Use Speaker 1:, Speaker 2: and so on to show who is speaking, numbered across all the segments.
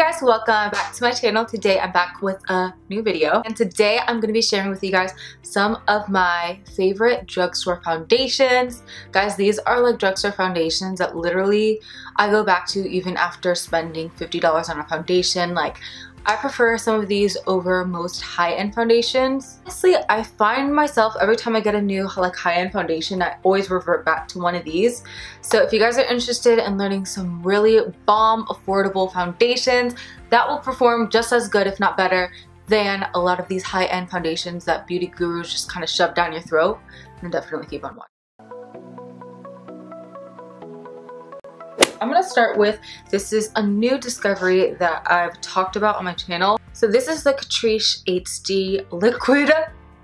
Speaker 1: guys, welcome back to my channel. Today I'm back with a new video, and today I'm going to be sharing with you guys some of my favorite drugstore foundations. Guys, these are like drugstore foundations that literally I go back to even after spending $50 on a foundation. Like, I prefer some of these over most high-end foundations. Honestly, I find myself every time I get a new like high-end foundation, I always revert back to one of these. So if you guys are interested in learning some really bomb affordable foundations that will perform just as good, if not better, than a lot of these high-end foundations that beauty gurus just kind of shove down your throat, then definitely keep on watching. I'm gonna start with, this is a new discovery that I've talked about on my channel. So this is the Catrice HD Liquid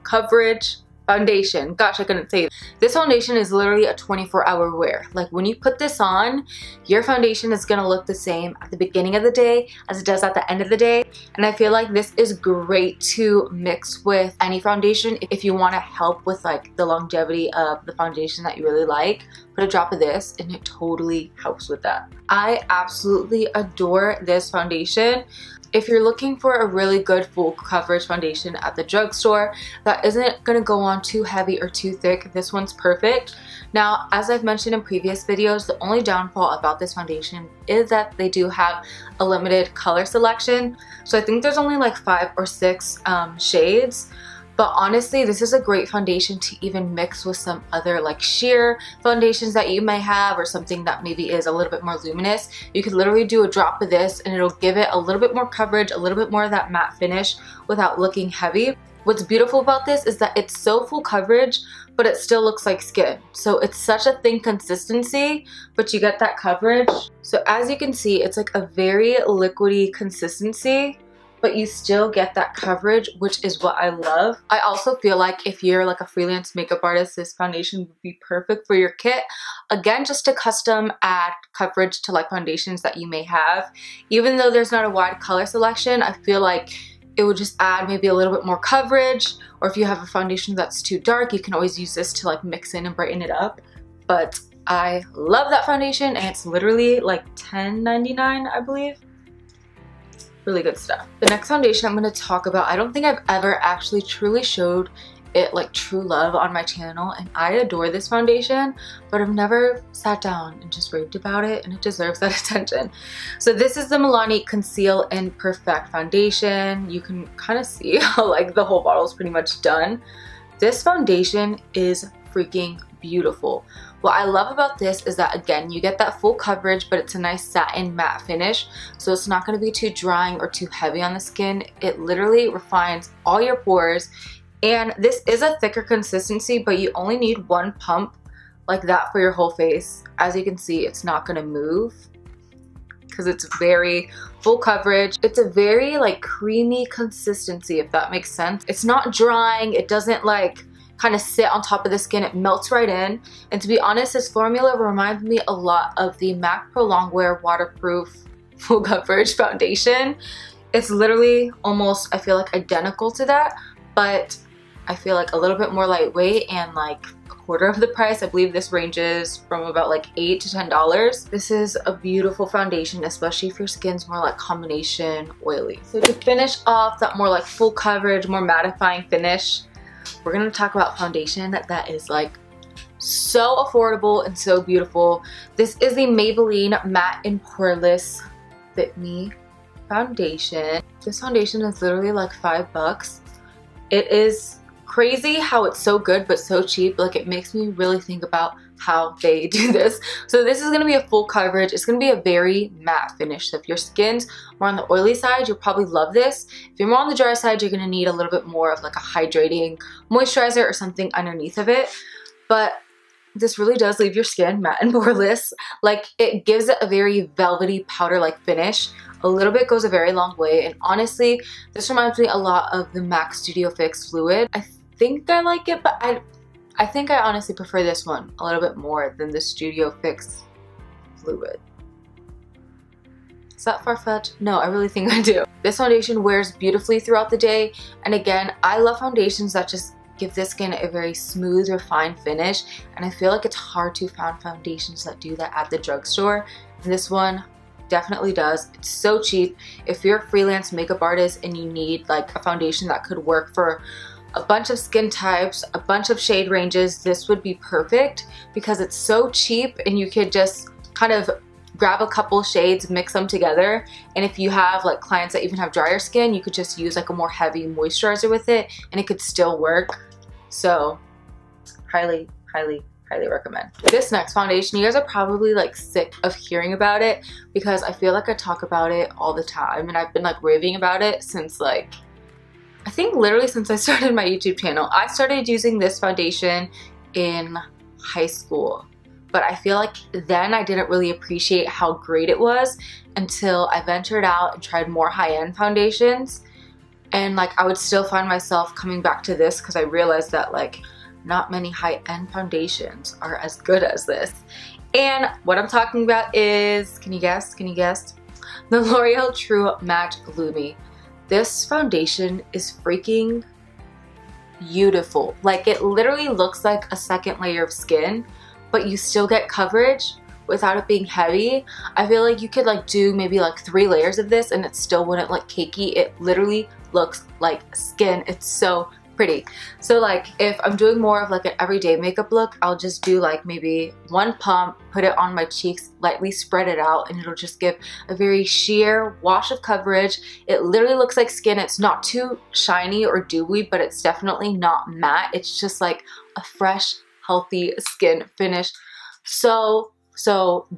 Speaker 1: Coverage Foundation. Gosh, I couldn't say it. This foundation is literally a 24-hour wear. Like, when you put this on, your foundation is gonna look the same at the beginning of the day as it does at the end of the day. And I feel like this is great to mix with any foundation if you wanna help with like the longevity of the foundation that you really like. Put a drop of this and it totally helps with that. I absolutely adore this foundation. If you're looking for a really good full coverage foundation at the drugstore that isn't gonna go on too heavy or too thick, this one's perfect. Now, as I've mentioned in previous videos, the only downfall about this foundation is that they do have a limited color selection. So I think there's only like 5 or 6 shades. But honestly, this is a great foundation to even mix with some other like sheer foundations that you may have, or something that maybe is a little bit more luminous. You could literally do a drop of this and it'll give it a little bit more coverage, a little bit more of that matte finish without looking heavy. What's beautiful about this is that it's so full coverage, but it still looks like skin. So it's such a thin consistency, but you get that coverage. So as you can see, it's like a very liquidy consistency, but you still get that coverage, which is what I love. I also feel like if you're like a freelance makeup artist, this foundation would be perfect for your kit. Again, just to custom add coverage to like foundations that you may have. Even though there's not a wide color selection, I feel like it would just add maybe a little bit more coverage. Or if you have a foundation that's too dark, you can always use this to like mix in and brighten it up. But I love that foundation, and it's literally like $10.99, I believe. Really good stuff. The next foundation I'm going to talk about, I don't think I've ever actually truly showed it like true love on my channel, and I adore this foundation, but I've never sat down and just raved about it, and it deserves that attention. So this is the Milani Conceal Perfect foundation. You can kind of see how like the whole bottle is pretty much done. This foundation is freaking beautiful. What I love about this is that, again, you get that full coverage, but it's a nice satin matte finish, so it's not going to be too drying or too heavy on the skin. It literally refines all your pores, and this is a thicker consistency, but you only need one pump like that for your whole face. As you can see, it's not going to move because it's very full coverage. It's a very like creamy consistency, if that makes sense. It's not drying. It doesn't like kind of sit on top of the skin. It melts right in. And to be honest, this formula reminds me a lot of the MAC Pro Longwear waterproof full coverage foundation. It's literally almost, I feel like, identical to that, but I feel like a little bit more lightweight and like a quarter of the price. I believe this ranges from about like $8 to $10. This is a beautiful foundation, especially if your skin's more like combination oily. So to finish off that more like full coverage, more mattifying finish, we're gonna talk about foundation that is like so affordable and so beautiful. This is the Maybelline Matte and Poreless Fit Me foundation. This foundation is literally like $5. It is crazy how it's so good but so cheap. Like, it makes me really think about how they do this. So this is gonna be a full coverage. It's gonna be a very matte finish. So if your skin's more on the oily side, you'll probably love this. If you're more on the dry side, you're gonna need a little bit more of like a hydrating moisturizer or something underneath of it. But this really does leave your skin matte and poreless. Like, it gives it a very velvety powder-like finish. A little bit goes a very long way, and honestly, this reminds me a lot of the MAC Studio Fix Fluid. I think I like it, but I think I honestly prefer this one a little bit more than the Studio Fix Fluid. Is that far-fetched? No, I really think I do. This foundation wears beautifully throughout the day, and again, I love foundations that just give this skin a very smooth, refined finish, and I feel like it's hard to find foundations that do that at the drugstore. And this one definitely does. It's so cheap. If you're a freelance makeup artist and you need like a foundation that could work for a bunch of skin types, a bunch of shade ranges, this would be perfect because it's so cheap and you could just kind of grab a couple shades, mix them together, and if you have like clients that even have drier skin, you could just use like a more heavy moisturizer with it and it could still work. So highly, highly, highly recommend. This next foundation, you guys are probably like sick of hearing about it because I feel like I talk about it all the time and I've been like raving about it since like, I think literally since I started my YouTube channel. I started using this foundation in high school, but I feel like then I didn't really appreciate how great it was until I ventured out and tried more high-end foundations. And like I would still find myself coming back to this because I realized that like not many high-end foundations are as good as this. And what I'm talking about is, can you guess? Can you guess? The L'Oreal True Match Lumi. This foundation is freaking beautiful. Like it literally looks like a second layer of skin, but you still get coverage without it being heavy. I feel like you could like do maybe like 3 layers of this and it still wouldn't look cakey. It literally looks like skin. It's so pretty. So like if I'm doing more of like an everyday makeup look, I'll just do like maybe 1 pump, put it on my cheeks, lightly spread it out, and it'll just give a very sheer wash of coverage. It literally looks like skin. It's not too shiny or dewy, but it's definitely not matte. It's just like a fresh, healthy skin finish. So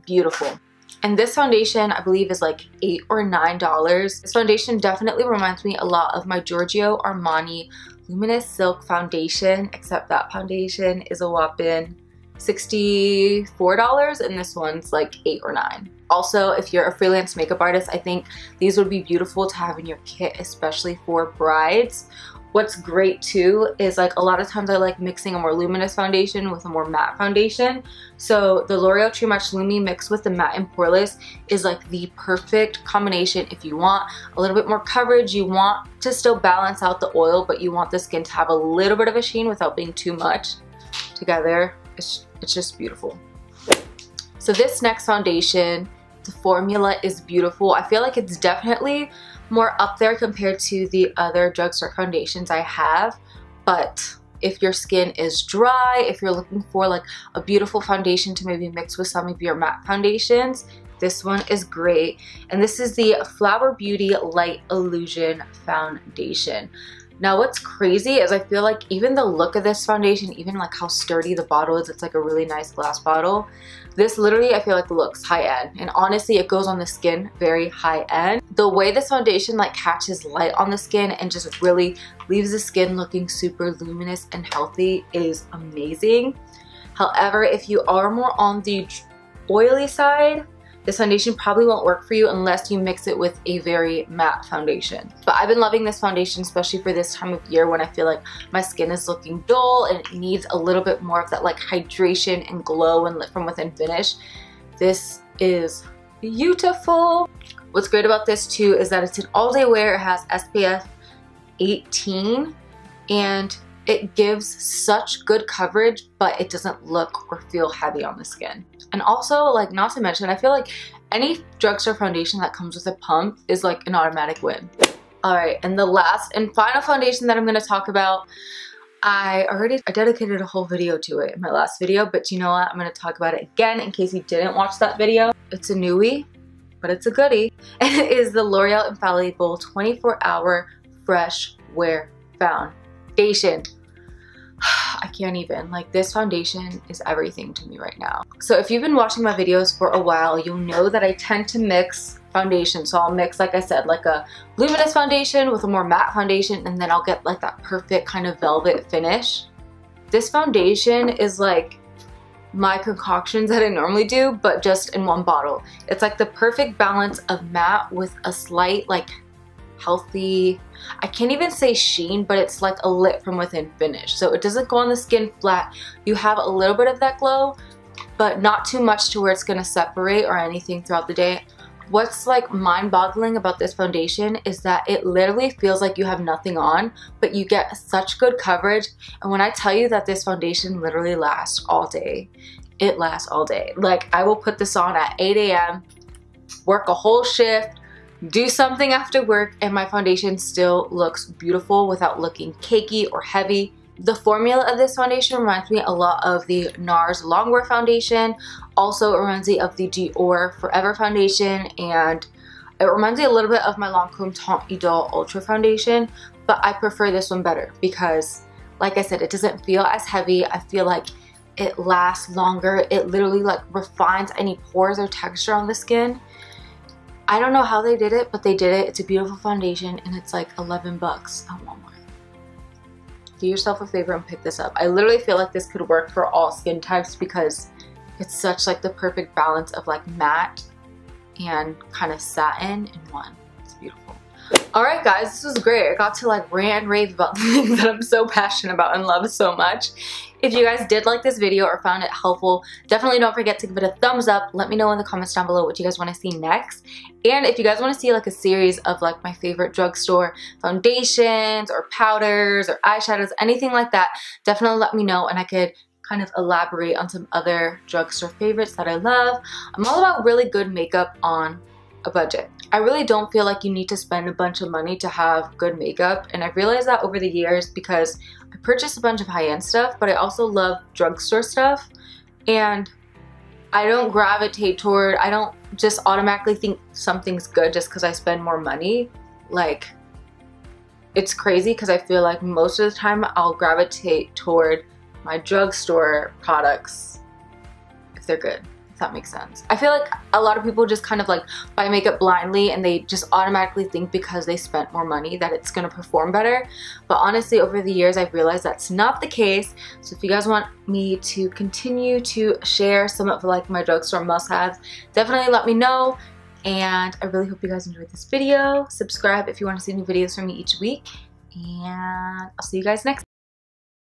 Speaker 1: beautiful. And this foundation I believe is like $8 or $9. This foundation definitely reminds me a lot of my Giorgio Armani Luminous Silk foundation, except that foundation is a whopping $64 and this one's like $8 or $9. Also, if you're a freelance makeup artist, I think these would be beautiful to have in your kit, especially for brides. What's great too is like a lot of times I like mixing a more luminous foundation with a more matte foundation. So the L'Oreal True Match Lumi mixed with the matte and poreless is like the perfect combination if you want a little bit more coverage, you want to still balance out the oil, but you want the skin to have a little bit of a sheen without being too much. Together, it's just beautiful. So this next foundation, the formula is beautiful. I feel like it's definitely more up there compared to the other drugstore foundations I have, but if your skin is dry, if you're looking for like a beautiful foundation to maybe mix with some of your matte foundations, this one is great. And this is the Flower Beauty Light Illusion Foundation. Now what's crazy is I feel like even the look of this foundation, even like how sturdy the bottle is, it's like a really nice glass bottle. This literally I feel like looks high-end, and honestly it goes on the skin very high-end. The way this foundation like catches light on the skin and just really leaves the skin looking super luminous and healthy is amazing. However, if you are more on the oily side, this foundation probably won't work for you unless you mix it with a very matte foundation. But I've been loving this foundation, especially for this time of year when I feel like my skin is looking dull and it needs a little bit more of that like hydration and glow and lit from within finish. This is beautiful. What's great about this too is that it's an all-day wear. It has SPF 18 and it gives such good coverage, but it doesn't look or feel heavy on the skin. And also, like, not to mention, I feel like any drugstore foundation that comes with a pump is like an automatic win. Alright, and the last and final foundation that I'm going to talk about, I dedicated a whole video to it in my last video, but you know what? I'm going to talk about it again in case you didn't watch that video. It's a newie, but it's a goodie. And it is the L'Oreal Infallible 24-Hour Fresh Wear Foundation. I can't even, like, this foundation is everything to me right now. So if you've been watching my videos for a while, you'll know that I tend to mix foundation. So I'll mix, like I said, like a luminous foundation with a more matte foundation, and then I'll get like that perfect kind of velvet finish. This foundation is like my concoctions that I normally do, but just in one bottle. It's like the perfect balance of matte with a slight like healthy, I can't even say sheen, but it's like a lit from within finish. So it doesn't go on the skin flat. You have a little bit of that glow, but not too much to where it's gonna separate or anything throughout the day. What's like mind-boggling about this foundation is that it literally feels like you have nothing on, but you get such good coverage. And when I tell you that this foundation literally lasts all day, it lasts all day. Like, I will put this on at 8 a.m. work a whole shift, do something after work, and my foundation still looks beautiful without looking cakey or heavy. The formula of this foundation reminds me a lot of the NARS Longwear foundation. Also, it reminds me of the Dior Forever foundation, and it reminds me a little bit of my Lancome Teint Idole Ultra foundation, but I prefer this one better because, like I said, it doesn't feel as heavy. I feel like it lasts longer. It literally like refines any pores or texture on the skin. I don't know how they did it, but they did it. It's a beautiful foundation, and it's like 11 bucks at Walmart. Do yourself a favor and pick this up. I literally feel like this could work for all skin types because it's such like the perfect balance of like matte and kind of satin in one. It's beautiful. Alright guys, this was great. I got to like rant and rave about the things that I'm so passionate about and love so much. If you guys did like this video or found it helpful, definitely don't forget to give it a thumbs up. Let me know in the comments down below what you guys want to see next. And if you guys want to see like a series of like my favorite drugstore foundations or powders or eyeshadows, anything like that, definitely let me know and I could kind of elaborate on some other drugstore favorites that I love. I'm all about really good makeup on a budget. I really don't feel like you need to spend a bunch of money to have good makeup, and I've realized that over the years because I purchased a bunch of high-end stuff, but I also love drugstore stuff, and I don't gravitate toward, I don't just automatically think something's good just because I spend more money. Like, it's crazy because I feel like most of the time I'll gravitate toward my drugstore products if they're good. If that makes sense. I feel like a lot of people just kind of like buy makeup blindly and they just automatically think because they spent more money that it's gonna perform better. But honestly, over the years, I've realized that's not the case. So if you guys want me to continue to share some of like my drugstore must-haves, definitely let me know. And I really hope you guys enjoyed this video. Subscribe if you want to see new videos from me each week. And I'll see you guys next time.